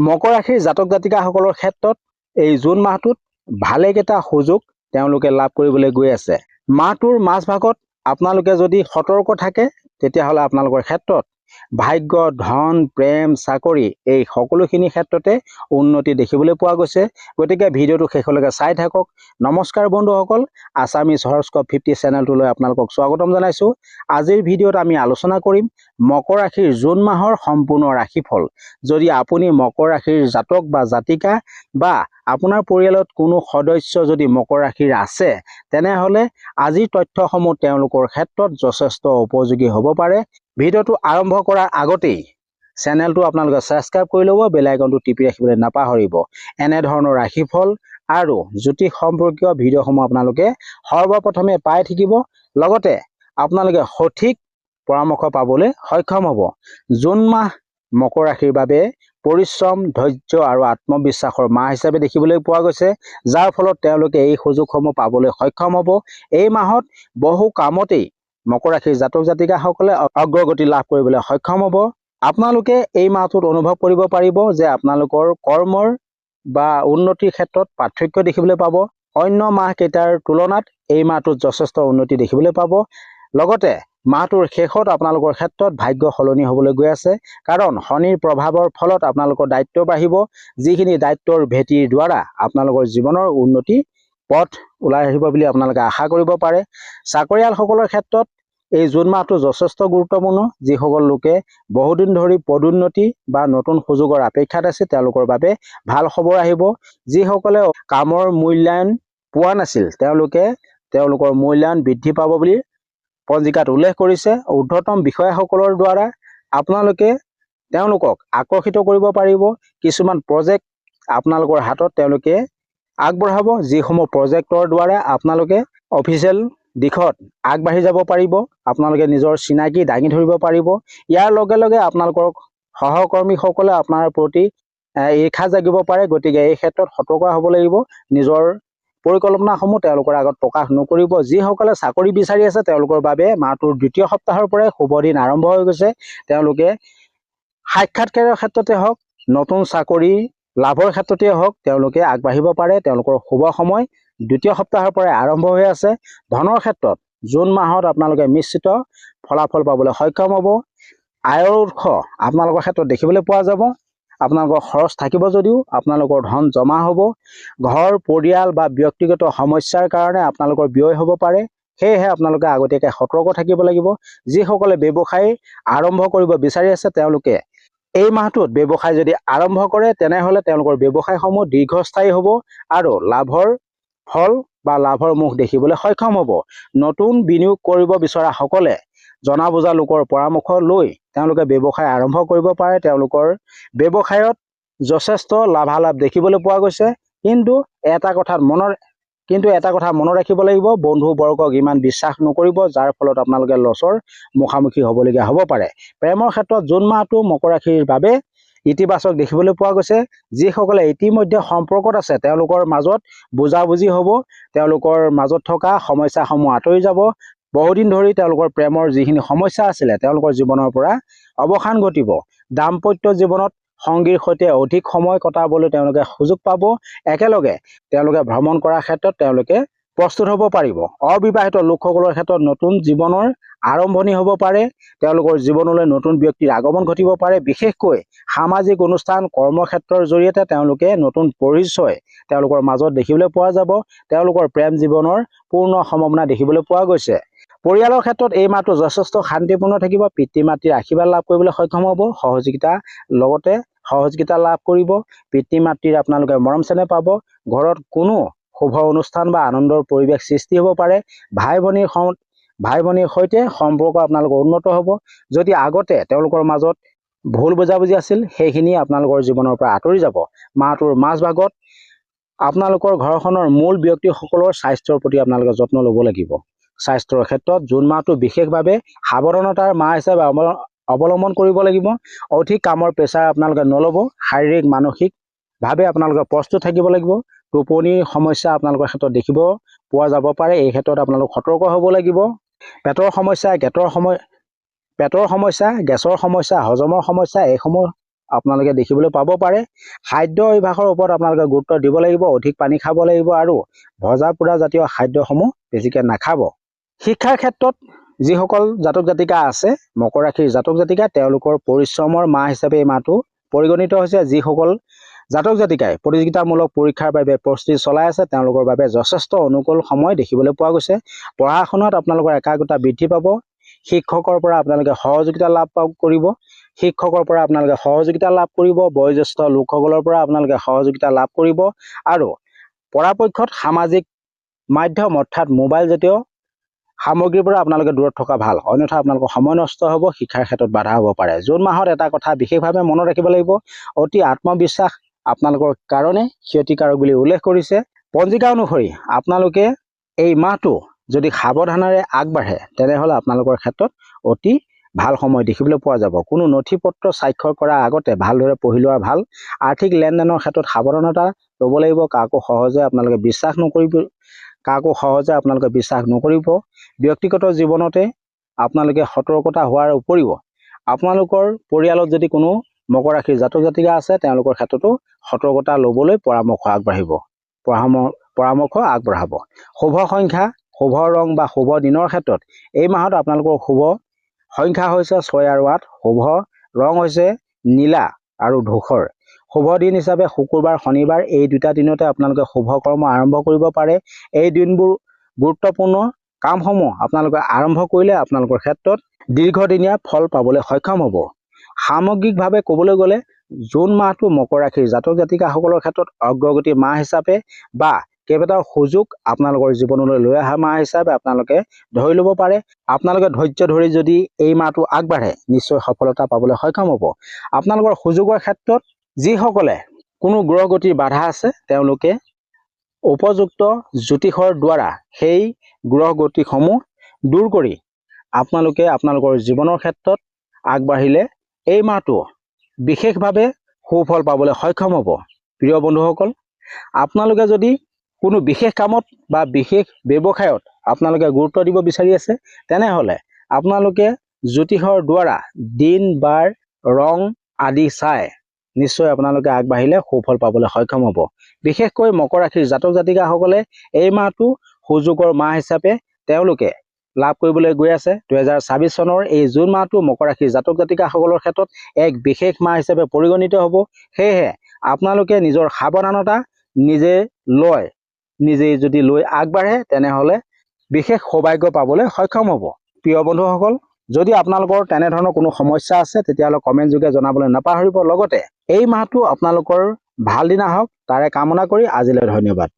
মকৰ ৰাশিৰ জাতক জাতিকাসকলৰ ক্ষেত্ৰত এই জুন মাহটোত ভালেকেইটা সুযোগ তেওঁলোকে লাভ কৰিবলৈ গৈ আছে। মাহটোৰ মাজভাগত আপোনালোকে যদি সতৰ্ক থাকে তেতিয়াহ'লে আপোনালোকৰ ক্ষেত্ৰত ভাগ্য, ধন, প্ৰেম, চাকৰি এই সকলোখিনি ক্ষেত্ৰতে উন্নতি দেখিবলৈ পোৱা গৈছে। গতিকে ভিডিঅ'টো শেষলৈকে চাই থাকক। নমস্কাৰ বন্ধুসকল, আছামিজ হৰস্কোপ 50 চেনেলটোলৈ আপোনালোকক স্বাগতম জনাইছোঁ। আজিৰ ভিডিঅ'ত আমি আলোচনা কৰিম মকৰ ৰাশিৰ জুন মাহৰ সম্পূৰ্ণ ৰাশিফল। যদি আপুনি মকৰ ৰাশিৰ জাতক বা জাতিকা বা আপোনাৰ পৰিয়ালত কোনো সদস্য যদি মকৰ ৰাশিৰ আছে, তেনেহ'লে আজিৰ তথ্যসমূহ তেওঁলোকৰ ক্ষেত্ৰত যথেষ্ট উপযোগী হ'ব পাৰে। ভিডিঅ'টো আৰম্ভ কৰাৰ আগতেই চেনেলটো আপোনালোকে ছাবস্ক্ৰাইব কৰি ল'ব, বেল আইকনটো টিপি ৰাখিবলৈ নাপাহৰিব। এনেধৰণৰ ৰাশিফল আৰু জ্যোতিষ সম্পৰ্কীয় ভিডিঅ'সমূহ আপোনালোকে সৰ্বপ্ৰথমে পাই থাকিব, লগতে আপোনালোকে সঠিক পৰামৰ্শ পাবলৈ সক্ষম হ'ব। জুন মাহ মকৰ ৰাশিৰ বাবে পৰিশ্ৰম, ধৈৰ্য আৰু আত্মবিশ্বাসৰ মাহ হিচাপে দেখিবলৈ পোৱা গৈছে, যাৰ ফলত তেওঁলোকে এই সুযোগসমূহ পাবলৈ সক্ষম হ'ব। এই মাহত বহু কামতেই মকৰ ৰাশিৰ জাতক জাতিকাসকলে অগ্ৰগতি লাভ কৰিবলৈ সক্ষম হ'ব। আপোনালোকে এই মাহটোত অনুভৱ কৰিব পাৰিব যে আপোনালোকৰ কৰ্মৰ বা উন্নতিৰ ক্ষেত্ৰত পাৰ্থক্য দেখিবলৈ পাব। অন্য মাহকেইটাৰ তুলনাত এই মাহটোত যথেষ্ট উন্নতি দেখিবলৈ পাব। লগতে মাহটোৰ শেষত আপোনালোকৰ ক্ষেত্ৰত ভাগ্য সলনি হ'বলৈ গৈ আছে, কাৰণ শনিৰ প্ৰভাৱৰ ফলত আপোনালোকৰ দায়িত্ব বাঢ়িব, যিখিনি দায়িত্বৰ ভেটিৰ দ্বাৰা আপোনালোকৰ জীৱনৰ উন্নতি পথ ওলাই আহিব বুলি আপোনালোকে আশা কৰিব পাৰে। চাকৰিয়ালসকলৰ ক্ষেত্ৰত এই জুন মাহটো যথেষ্ট গুৰুত্বপূৰ্ণ। যিসকল লোকে বহুদিন ধৰি পদোন্নতি বা নতুন সুযোগৰ অপেক্ষাত আছে, তেওঁলোকৰ বাবে ভাল খবৰ আহিব। যিসকলে কামৰ মূল্যায়ন পোৱা নাছিল, তেওঁলোকে তেওঁলোকৰ মূল্যায়ন বৃদ্ধি পাব বুলি পঞ্জিকাত উল্লেখ কৰিছে। ঊৰ্ধ্বতম বিষয়াসকলৰ দ্বাৰা আপোনালোকে তেওঁলোকক আকৰ্ষিত কৰিব পাৰিব। কিছুমান প্ৰজেক্ট আপোনালোকৰ হাতত তেওঁলোকে আগবঢ়াব, যিসমূহ প্ৰজেক্টৰ দ্বাৰা আপোনালোকে অফিচিয়েল দিশত আগবাঢ়ি যাব পাৰিব। আপোনালোকে নিজৰ চিনাকি দাঙি ধৰিব পাৰিব। ইয়াৰ লগে লগে আপোনালোকৰ সহকৰ্মীসকলে আপোনাৰ প্ৰতি ঈৰ্ষা জাগিব পাৰে। গতিকে এই ক্ষেত্ৰত সতৰ্ক হ'ব লাগিব। নিজৰ পৰিকল্পনাসমূহ তেওঁলোকৰ আগত প্ৰকাশ নকৰিব। যিসকলে চাকৰি বিচাৰি আছে, তেওঁলোকৰ বাবে মাহটোৰ দ্বিতীয় সপ্তাহৰ পৰাই শুভ দিন আৰম্ভ হৈ গৈছে। তেওঁলোকে সাক্ষাৎকাৰৰ ক্ষেত্ৰতে হওক, নতুন চাকৰি লাভৰ ক্ষেত্ৰতে হওক, তেওঁলোকে আগবাঢ়িব পাৰে। তেওঁলোকৰ শুভ সময় দ্বিতীয় সপ্তাহৰ পৰাই আৰম্ভ হৈ আছে। ধনৰ ক্ষেত্ৰত জুন মাহত আপোনালোকে মিশ্ৰিত ফলাফল পাবলৈ সক্ষম হ'ব। আয়ৰ উৎস আপোনালোকৰ ক্ষেত্ৰত দেখিবলৈ পোৱা যাব। আপোনালোকৰ খৰচ থাকিব যদিও আপোনালোকৰ ধন জমা হ'ব। ঘৰ, পৰিয়াল বা ব্যক্তিগত সমস্যাৰ কাৰণে আপোনালোকৰ ব্যয় হ'ব পাৰে। সেয়েহে আপোনালোকে আগতীয়াকৈ সতৰ্ক থাকিব লাগিব। যিসকলে ব্যৱসায় আৰম্ভ কৰিব বিচাৰি আছে, তেওঁলোকে এই মাহটোত ব্যৱসায় যদি আৰম্ভ কৰে, তেনেহ'লে তেওঁলোকৰ ব্যৱসায়সমূহ দীৰ্ঘস্থায়ী হ'ব আৰু লাভৰ ফল বা লাভৰ মুখ দেখিবলৈ সক্ষম হ'ব। নতুন বিনিয়োগ কৰিব বিচৰাসকলে জনা বুজা লোকৰ পৰামৰ্শ লৈ তেওঁলোকে ব্যৱসায় আৰম্ভ কৰিব পাৰে। তেওঁলোকৰ ব্যৱসায়ত যথেষ্ট লাভালাভ দেখিবলৈ পোৱা গৈছে। কিন্তু এটা কথা মনত ৰাখিব লাগিব, বন্ধু বৰ্গক ইমান বিশ্বাস নকৰিব, যাৰ ফলত আপোনালোকে লছৰ মুখামুখি হ'বলগীয়া হ'ব পাৰে। প্ৰেমৰ ক্ষেত্ৰত জুন মাহটো মকৰ ৰাশিৰ বাবে ইতিবাচক দেখিবলৈ পোৱা গৈছে। যিসকলে ইতিমধ্যে সম্পৰ্কত আছে, তেওঁলোকৰ মাজত বুজাবুজি হ'ব। তেওঁলোকৰ মাজত থকা সমস্যাসমূহ আঁতৰি যাব। বহুদিন ধৰি তেওঁলোকৰ প্ৰেমৰ যিখিনি সমস্যা আছিলে, তেওঁলোকৰ জীৱনৰ পৰা অৱসান ঘটিব। দাম্পত্য জীৱনত সংগীৰ সৈতে অধিক সময় কটাবলৈ তেওঁলোকে সুযোগ পাব। একেলগে তেওঁলোকে ভ্ৰমণ কৰাৰ ক্ষেত্ৰত তেওঁলোকে প্ৰস্তুত হ'ব পাৰিব। অবিবাহিত লোকসকলৰ ক্ষেত্ৰত নতুন জীৱনৰ আৰম্ভণি হ'ব পাৰে। তেওঁলোকৰ জীৱনলৈ নতুন ব্যক্তিৰ আগমন ঘটিব পাৰে। বিশেষকৈ সামাজিক অনুষ্ঠান, কৰ্মক্ষেত্ৰৰ জৰিয়তে তেওঁলোকে নতুন পৰিচয় তেওঁলোকৰ মাজত দেখিবলৈ পোৱা যাব। তেওঁলোকৰ প্ৰেম জীৱনৰ পূৰ্ণ সম্ভাৱনা দেখিবলৈ পোৱা গৈছে। পৰিয়ালৰ ক্ষেত্ৰত এই মাহটো যথেষ্ট শান্তিপূৰ্ণ থাকিব। পিতৃ মাতৃৰ আশীৰ্বাদ লাভ কৰিবলৈ সক্ষম হ'ব। সহযোগিতা লাভ কৰিব। পিতৃ মাতৃৰ আপোনালোকে মৰম চেনেহ পাব। ঘৰত কোনো শুভ অনুষ্ঠান বা আনন্দৰ পৰিৱেশ সৃষ্টি হ'ব পাৰে। ভাই ভনীৰ সৈতে সম্পৰ্ক আপোনালোকৰ উন্নত হ'ব। যদি আগতে তেওঁলোকৰ মাজত ভুল বুজাবুজি আছিল, সেইখিনি আপোনালোকৰ জীৱনৰ পৰা আঁতৰি যাব। মাহটোৰ মাজভাগত আপোনালোকৰ ঘৰখনৰ মূল ব্যক্তিসকলৰ স্বাস্থ্যৰ প্ৰতি আপোনালোকে যত্ন ল'ব লাগিব। স্বাস্থ্যৰ ক্ষেত্ৰত জুন মাহটো বিশেষভাৱে সাৱধানতাৰ মাহ হিচাপে অৱলম্বন কৰিব লাগিব। অধিক কামৰ প্ৰেছাৰ আপোনালোকে নল'ব। শাৰীৰিক মানসিকভাৱে আপোনালোকে প্ৰস্তুত থাকিব লাগিব। টোপনিৰ সমস্যা আপোনালোকৰ ক্ষেত্ৰত দেখিব পোৱা যাব পাৰে। এই ক্ষেত্ৰত আপোনালোক সতৰ্ক হ'ব লাগিব। পেটৰ সমস্যা, গেছৰ সমস্যা, হজমৰ সমস্যা, এইসমূহ আপোনালোকে দেখিবলৈ পাব পাৰে। খাদ্য অভ্যাসৰ ওপৰত আপোনালোকে গুৰুত্ব দিব লাগিব, অধিক পানী খাব লাগিব আৰু ভজা পোৰা জাতীয় খাদ্যসমূহ বেছিকৈ নাখাব। শিক্ষাৰ ক্ষেত্ৰত যিসকল জাতক জাতিকা আছে, মকৰ ৰাশিৰ জাতক জাতিকা, তেওঁলোকৰ পৰিশ্ৰমৰ মাহ হিচাপে এই মাহটো পৰিগণিত হৈছে। যিসকল জাতক জাতিকাই প্ৰতিযোগিতামূলক পৰীক্ষাৰ বাবে প্ৰস্তুতি চলাই আছে, তেওঁলোকৰ বাবে যথেষ্ট অনুকূল সময় দেখিবলৈ পোৱা গৈছে। পঢ়া শুনাত আপোনালোকৰ একাগ্ৰতা বৃদ্ধি পাব। শিক্ষকৰ পৰা আপোনালোকে সহযোগিতা লাভ কৰিব। বয়োজ্যেষ্ঠ লোকসকলৰ পৰা আপোনালোকে সহযোগিতা লাভ কৰিব আৰু পৰাপক্ষত সামাজিক মাধ্যম অৰ্থাৎ মোবাইল জাতীয় সামগ্ৰীৰ পৰা আপোনালোকে দূৰত থকা ভাল, অন্যথা আপোনালোকৰ সময় নষ্ট হ'ব, শিক্ষাৰ ক্ষেত্ৰত বাধা হ'ব পাৰে। জুন মাহত এটা কথা বিশেষভাৱে মনত ৰাখিব লাগিব, অতি আত্মবিশ্বাস আপোনালোকৰ কাৰণে ক্ষতিকাৰক বুলি উল্লেখ কৰিছে। পঞ্জিকা অনুসৰি আপোনালোকে এই মাহটো যদি সাৱধানেৰে আগবাঢ়ে তেনেহ'লে আপোনালোকৰ ক্ষেত্ৰত অতি ভাল সময় দেখিবলৈ পোৱা যাব। কোনো নথি পত্ৰ স্বাক্ষৰ কৰাৰ আগতে ভালদৰে পঢ়ি লোৱা ভাল। আৰ্থিক লেনদেনৰ ক্ষেত্ৰত সাৱধানতা ল'ব লাগিব। কাকো সহজে আপোনালোকে বিশ্বাস নকৰিব। ব্যক্তিগত জীৱনতে আপোনালোকে সতৰ্কতা হোৱাৰ উপৰিও আপোনালোকৰ পৰিয়ালত যদি কোনো মকৰ ৰাশিৰ জাতক জাতিকা আছে, তেওঁলোকৰ ক্ষেত্ৰতো সতৰ্কতা ল'বলৈ পৰামৰ্শ আগবঢ়াব। শুভ সংখ্যা, শুভ ৰং বা শুভ দিনৰ ক্ষেত্ৰত এই মাহত আপোনালোকৰ শুভ সংখ্যা হৈছে 6 আৰু 8, শুভ ৰং হৈছে নীলা আৰু ধূসৰ। শুভ দিন হিচাপে শুকুৰবাৰ, শনিবাৰ এই দুটা দিনতে আপোনালোকে শুভ কৰ্ম আৰম্ভ কৰিব পাৰে। এই দিনবোৰ গুৰুত্বপূৰ্ণ কামসমূহ আপোনালোকে আৰম্ভ কৰিলে আপোনালোকৰ ক্ষেত্ৰত দীৰ্ঘদিনীয়া ফল পাবলৈ সক্ষম হ'ব। সামগ্ৰিকভাৱে ক'বলৈ গ'লে জুন মাহটো মকৰ ৰাশিৰ জাতক জাতিকাসকলৰ ক্ষেত্ৰত অগ্ৰগতি মাহ হিচাপে বা কেইবাটাও সুযোগ আপোনালোকৰ জীৱনলৈ লৈ অহা মাহ হিচাপে আপোনালোকে ধৰি ল'ব পাৰে। আপোনালোকে ধৈৰ্য ধৰি যদি এই মাহটো আগবাঢ়ে নিশ্চয় সফলতা পাবলৈ সক্ষম হ'ব। আপোনালোকৰ সুযোগৰ ক্ষেত্ৰত যিসকলে কোনো গ্ৰহগতিৰ বাধা আছে, তেওঁলোকে উপযুক্ত জ্যোতিষৰ দ্বাৰা সেই গ্ৰহগতিসমূহ দূৰ কৰি আপোনালোকে আপোনালোকৰ জীৱনৰ ক্ষেত্ৰত আগবাঢ়িলে এই মাহটো বিশেষভাৱে সুফল পাবলৈ সক্ষম হ'ব। প্ৰিয় বন্ধুসকল, আপোনালোকে যদি কোনো বিশেষ কামত বা বিশেষ ব্যৱসায়ত আপোনালোকে গুৰুত্ব দিব বিচাৰি আছে, তেনেহ'লে আপোনালোকে জ্যোতিষৰ দ্বাৰা দিন, বাৰ, ৰং আদি চাই নিশ্চয় আপোনালোকে আগবাঢ়িলে সুফল পাবলৈ সক্ষম হ'ব। বিশেষকৈ মকৰ ৰাশিৰ জাতক জাতিকাসকলে এই মাহটো সুযোগৰ মাহ হিচাপে তেওঁলোকে লাভ কৰিবলৈ গৈ আছে। 2024 চনৰ এই জুন মাহটো মকৰ ৰাশিৰ জাতক জাতিকাসকলৰ ক্ষেত্ৰত এক বিশেষ মাহ হিচাপে পৰিগণিত হ'ব। সেয়েহে আপোনালোকে নিজৰ সাৱধানতা নিজে যদি লৈ আগবাঢ়ে তেনেহ'লে বিশেষ সৌভাগ্য পাবলৈ সক্ষম হ'ব। প্ৰিয় বন্ধুসকল, যদি আপোনালোকৰ তেনেধৰণৰ কোনো সমস্যা আছে তেতিয়াহ'লে কমেণ্ট যোগে জনাবলৈ নাপাহৰিব। লগতে এই মাহটো আপোনালোকৰ ভাল দিন আহক তাৰে কামনা কৰি আজিলৈ ধন্যবাদ।